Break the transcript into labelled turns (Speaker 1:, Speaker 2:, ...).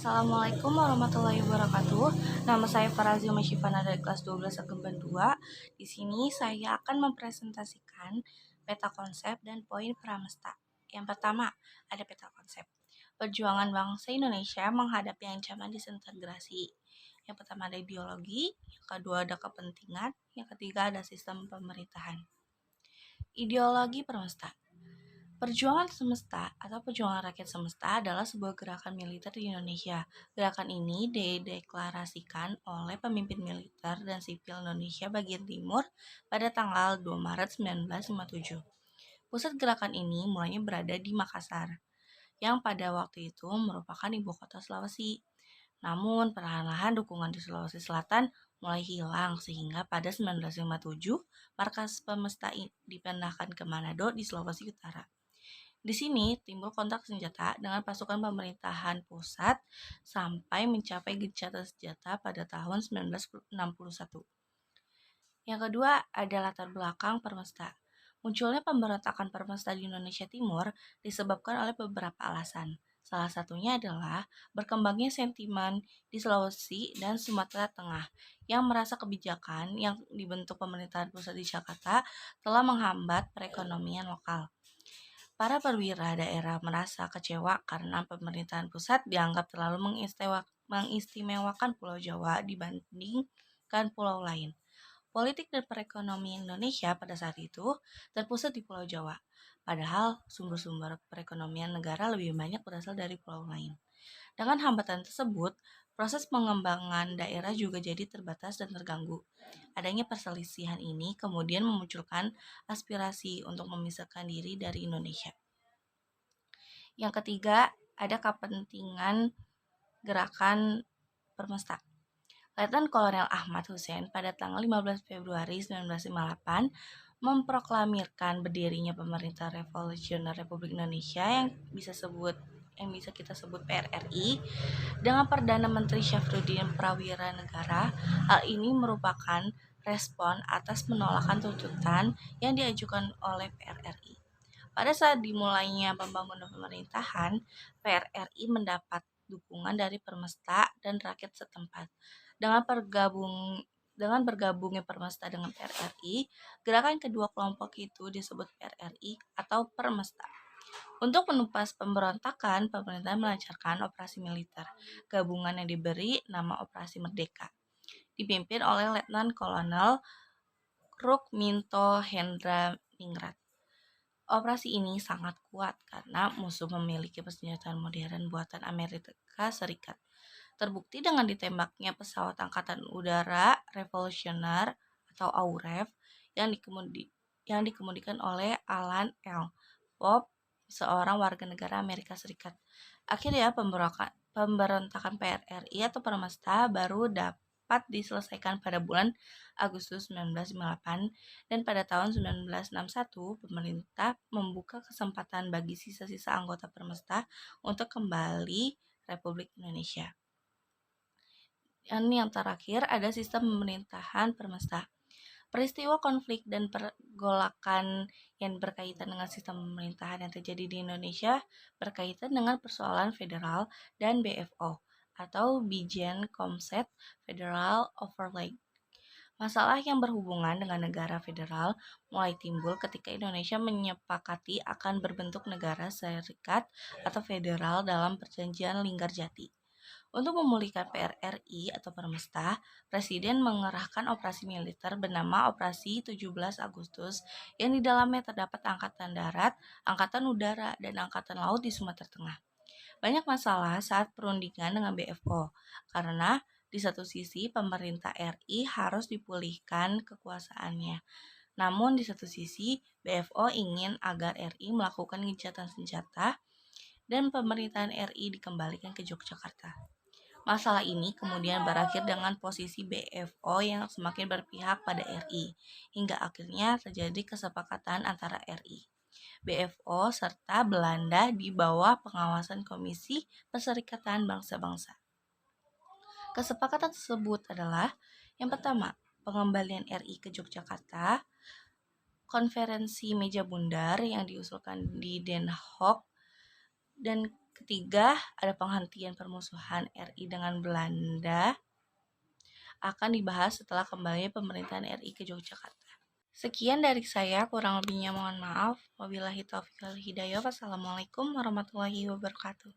Speaker 1: Assalamualaikum warahmatullahi wabarakatuh. Nama saya Farazil Masyifana dari kelas 12 Ageban 2. Di sini saya akan mempresentasikan peta konsep dan poin pramesta. Yang pertama, ada peta konsep. Perjuangan bangsa Indonesia menghadapi ancaman disintegrasi. Yang pertama ada ideologi, yang kedua ada kepentingan, yang ketiga ada sistem pemerintahan. Ideologi pramesta. Perjuangan Semesta atau Perjuangan Rakyat Semesta adalah sebuah gerakan militer di Indonesia. Gerakan ini dideklarasikan oleh pemimpin militer dan sipil Indonesia bagian timur pada tanggal 2 Maret 1957. Pusat gerakan ini mulanya berada di Makassar, yang pada waktu itu merupakan ibu kota Sulawesi. Namun, perlahan-lahan dukungan di Sulawesi Selatan mulai hilang sehingga pada 1957 markas Pemesta dipindahkan ke Manado di Sulawesi Utara. Di sini timbul kontak senjata dengan pasukan pemerintahan pusat sampai mencapai gencatan senjata pada tahun 1961. Yang kedua ada latar belakang Permesta. Munculnya pemberontakan Permesta di Indonesia Timur disebabkan oleh beberapa alasan. Salah satunya adalah berkembangnya sentimen di Sulawesi dan Sumatera Tengah yang merasa kebijakan yang dibentuk pemerintahan pusat di Jakarta telah menghambat perekonomian lokal. Para perwira daerah merasa kecewa karena pemerintahan pusat dianggap terlalu mengistimewakan Pulau Jawa dibandingkan pulau lain. Politik dan perekonomian Indonesia pada saat itu terpusat di Pulau Jawa, padahal sumber-sumber perekonomian negara lebih banyak berasal dari pulau lain. Dengan hambatan tersebut, proses pengembangan daerah juga jadi terbatas dan terganggu. Adanya perselisihan ini kemudian memunculkan aspirasi untuk memisahkan diri dari Indonesia. Yang ketiga, ada kepentingan gerakan Permesta. Letnan Kolonel Ahmad Hussein pada tanggal 15 Februari 1958 memproklamirkan berdirinya Pemerintah Revolusioner Republik Indonesia yang bisa kita sebut PRRI dengan Perdana Menteri Syafruddin Prawira Negara. Hal ini merupakan respon atas penolakan tuntutan yang diajukan oleh PRRI. Pada saat dimulainya pembangunan pemerintahan, PRRI mendapat dukungan dari Permesta dan rakyat setempat. Dengan bergabungnya Permesta dengan PRRI, gerakan kedua kelompok itu disebut PRRI atau Permesta. Untuk menumpas pemberontakan, pemerintah melancarkan operasi militer gabungan yang diberi nama Operasi Merdeka, dipimpin oleh Letnan Kolonel Rukminto Hendra Ningrat. Operasi ini sangat kuat karena musuh memiliki persenjataan modern buatan Amerika Serikat. Terbukti dengan ditembaknya pesawat Angkatan Udara Revolusioner atau AUREF yang dikemudikan oleh Alan L. Pope, seorang warga negara Amerika Serikat. Akhirnya pemberontakan PRRI atau Permesta baru dapat diselesaikan pada bulan Agustus 1958 dan pada tahun 1961 pemerintah membuka kesempatan bagi sisa-sisa anggota Permesta untuk kembali Republik Indonesia. Dan yang terakhir ada sistem pemerintahan Permesta. Peristiwa konflik dan pergolakan yang berkaitan dengan sistem pemerintahan yang terjadi di Indonesia berkaitan dengan persoalan federal dan BFO atau Bijen Komset Federal Overlay. Masalah yang berhubungan dengan negara federal mulai timbul ketika Indonesia menyepakati akan berbentuk negara serikat atau federal dalam perjanjian Linggarjati. Untuk memulihkan PRRI atau Permesta, Presiden mengerahkan operasi militer bernama Operasi 17 Agustus yang di dalamnya terdapat Angkatan Darat, Angkatan Udara, dan Angkatan Laut di Sumatera Tengah. Banyak masalah saat perundingan dengan BFO, karena di satu sisi pemerintah RI harus dipulihkan kekuasaannya. Namun di satu sisi BFO ingin agar RI melakukan gencatan senjata dan pemerintahan RI dikembalikan ke Yogyakarta. Masalah ini kemudian berakhir dengan posisi BFO yang semakin berpihak pada RI, hingga akhirnya terjadi kesepakatan antara RI, BFO, serta Belanda di bawah pengawasan Komisi Perserikatan Bangsa-Bangsa. Kesepakatan tersebut adalah yang pertama, pengembalian RI ke Yogyakarta, konferensi meja bundar yang diusulkan di Den Haag, dan Ketiga, ada penghentian permusuhan RI dengan Belanda akan dibahas setelah kembali pemerintahan RI ke Yogyakarta. Sekian dari saya, kurang lebihnya mohon maaf. Wabillahi taufiq wal hidayah. Wassalamualaikum warahmatullahi wabarakatuh.